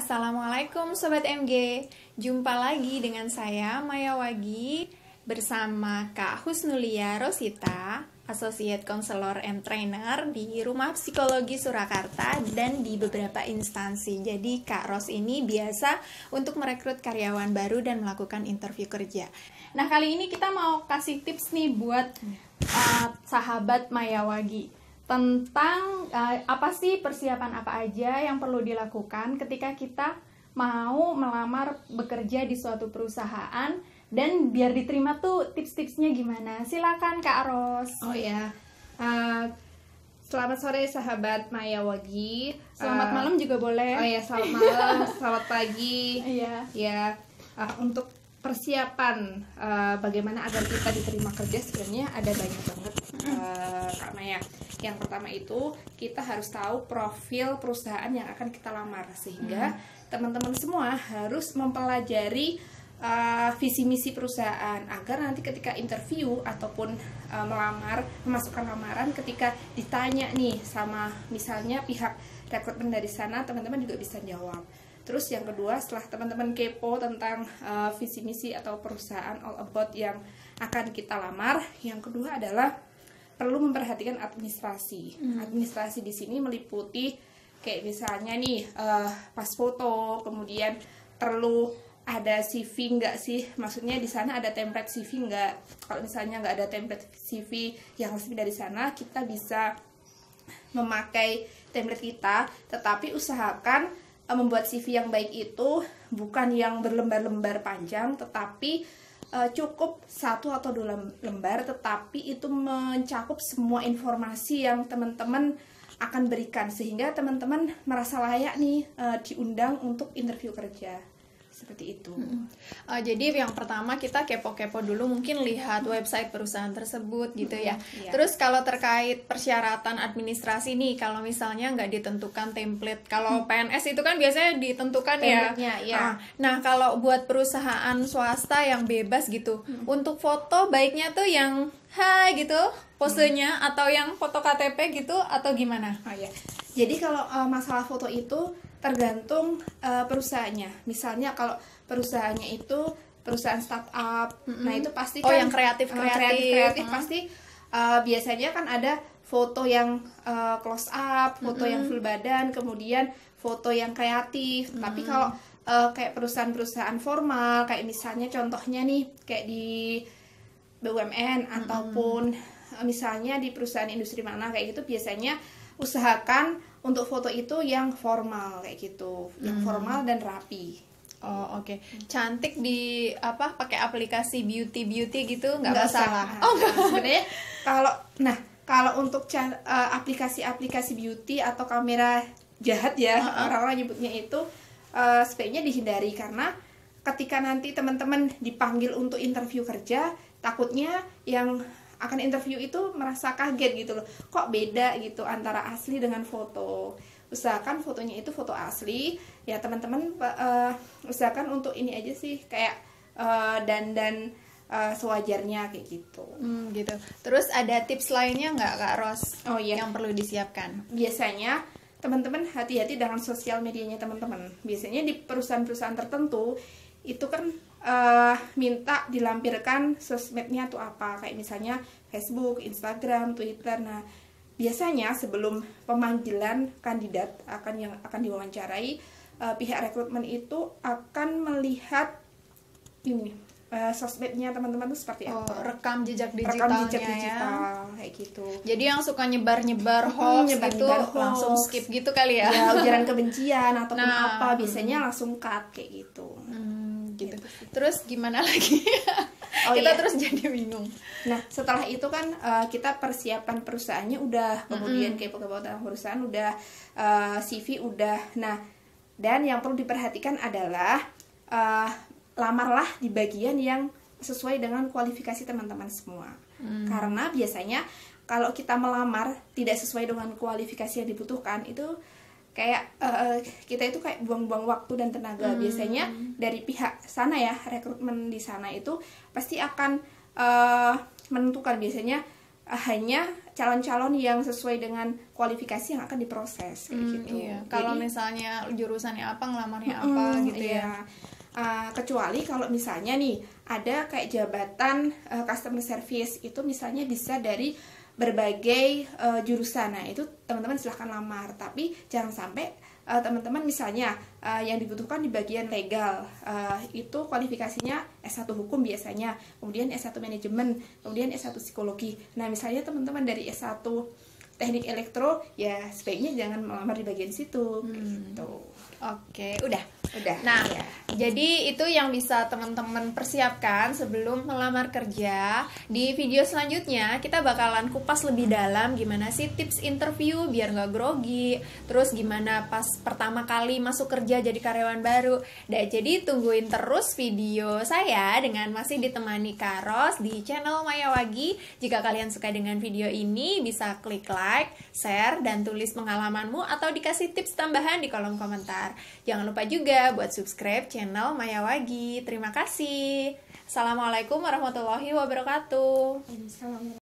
Assalamualaikum Sobat MG. Jumpa lagi dengan saya Maya Wagi bersama Kak Husnulia Rosita, Associate Counselor and Trainer di Rumah Psikologi Surakarta dan di beberapa instansi. Jadi Kak Ros ini biasa untuk merekrut karyawan baru dan melakukan interview kerja. Nah, kali ini kita mau kasih tips nih buat sahabat Maya Wagi tentang apa sih persiapan apa aja yang perlu dilakukan ketika kita mau melamar bekerja di suatu perusahaan, dan biar diterima tuh tips-tipsnya gimana. Silakan Kak Ros. Oh ya, selamat sore sahabat Maya Wagi. Selamat malam juga boleh. Oh ya, selamat malam, selamat pagi. Iya. Ya, untuk persiapan bagaimana agar kita diterima kerja sebenarnya ada banyak banget, Kak Maya. Yang pertama itu kita harus tahu profil perusahaan yang akan kita lamar, sehingga teman-teman semua harus mempelajari visi misi perusahaan agar nanti ketika interview ataupun memasukkan lamaran, ketika ditanya nih sama misalnya pihak rekrutmen dari sana, teman-teman juga bisa jawab. Terus yang kedua, setelah teman-teman kepo tentang visi misi atau perusahaan all about yang akan kita lamar, yang kedua adalah perlu memperhatikan administrasi. Administrasi di sini meliputi kayak misalnya nih pas foto, kemudian perlu ada CV nggak sih? Maksudnya di sana ada template CV nggak? Kalau misalnya nggak ada template CV yang resmi dari sana, kita bisa memakai template kita, tetapi usahakan membuat CV yang baik itu bukan yang berlembar-lembar panjang, tetapi cukup 1 atau 2 lembar, tetapi itu mencakup semua informasi yang teman-teman akan berikan, sehingga teman-teman merasa layak nih diundang untuk interview kerja. Seperti itu. Jadi yang pertama kita kepo-kepo dulu, mungkin lihat website perusahaan tersebut gitu ya. Iya. Terus kalau terkait persyaratan administrasi nih, kalau misalnya nggak ditentukan template, kalau PNS itu kan biasanya ditentukan ya. Ya. Nah, kalau buat perusahaan swasta yang bebas gitu, untuk foto baiknya tuh yang hai gitu posenya, atau yang foto KTP gitu, atau gimana? Oh ya. Jadi kalau masalah foto itu tergantung perusahaannya. Misalnya kalau perusahaannya itu perusahaan startup, nah itu pasti kan yang kreatif pasti biasanya kan ada foto yang close up, foto yang full badan, kemudian foto yang kreatif. Tapi kalau kayak perusahaan-perusahaan formal, kayak misalnya contohnya nih kayak di BUMN ataupun misalnya di perusahaan industri mana kayak gitu, biasanya usahakan untuk foto itu yang formal kayak gitu, yang formal dan rapi. Oh oke. Cantik di pakai aplikasi beauty gitu nggak masalah. Oh sebenarnya kalau untuk aplikasi beauty atau kamera jahat ya, orang-orang nyebutnya itu sebaiknya dihindari, karena ketika nanti teman-teman dipanggil untuk interview kerja, takutnya yang akan interview itu merasa kaget gitu loh, kok beda gitu antara asli dengan foto. Usahakan fotonya itu foto asli ya teman-teman. Usahakan untuk ini aja sih, kayak dandan sewajarnya kayak gitu. Gitu. Terus ada tips lainnya nggak Kak Ros? Oh iya, yang perlu disiapkan. Biasanya teman-teman hati-hati dengan sosial medianya teman-teman. Biasanya di perusahaan-perusahaan tertentu itu kan minta dilampirkan sosmednya tuh apa, kayak misalnya Facebook, Instagram, Twitter. Nah, biasanya sebelum pemanggilan kandidat yang akan diwawancarai, pihak rekrutmen itu akan melihat ini sosmednya teman-teman tuh seperti apa. Rekam jejak digitalnya digital, kayak gitu. Jadi yang suka nyebar-nyebar hoax gitu langsung skip gitu kali ya. Ya, ujaran kebencian ataupun apa, biasanya langsung cut kayak gitu. Gitu. Terus gimana lagi? Kita terus jadi bingung. Nah, setelah itu kan kita persiapan perusahaannya udah, kemudian kepo-kepo tentang perusahaan udah, CV udah. Nah, dan yang perlu diperhatikan adalah lamarlah di bagian yang sesuai dengan kualifikasi teman-teman semua. Karena biasanya kalau kita melamar tidak sesuai dengan kualifikasi yang dibutuhkan, itu kayak kita itu kayak buang-buang waktu dan tenaga. Biasanya dari pihak sana ya, rekrutmen di sana itu pasti akan menentukan biasanya hanya calon-calon yang sesuai dengan kualifikasi yang akan diproses kayak gitu. Iya. Kalau Jadi, misalnya jurusannya apa, ngelamarnya apa gitu ya. iya. Kecuali kalau misalnya nih ada kayak jabatan customer service, itu misalnya bisa dari berbagai jurusan. Nah, itu teman-teman silahkan lamar, tapi jangan sampai teman-teman misalnya yang dibutuhkan di bagian legal, itu kualifikasinya S1 hukum biasanya, kemudian S1 manajemen, kemudian S1 psikologi. Nah, misalnya teman-teman dari S1 teknik elektro, ya sebaiknya jangan melamar di bagian situ gitu. Oke, udah. Nah, Nah, jadi itu yang bisa teman-teman persiapkan sebelum melamar kerja. Di video selanjutnya kita bakalan kupas lebih dalam gimana sih tips interview biar nggak grogi. Terus gimana pas pertama kali masuk kerja jadi karyawan baru. Nah, jadi tungguin terus video saya dengan masih ditemani Karos di channel Maya Wagi. Jika kalian suka dengan video ini, bisa klik like, share, dan tulis pengalamanmu atau dikasih tips tambahan di kolom komentar. Jangan lupa juga buat subscribe channel Maya Wagi. Terima kasih. Assalamualaikum warahmatullahi wabarakatuh. Assalamualaikum.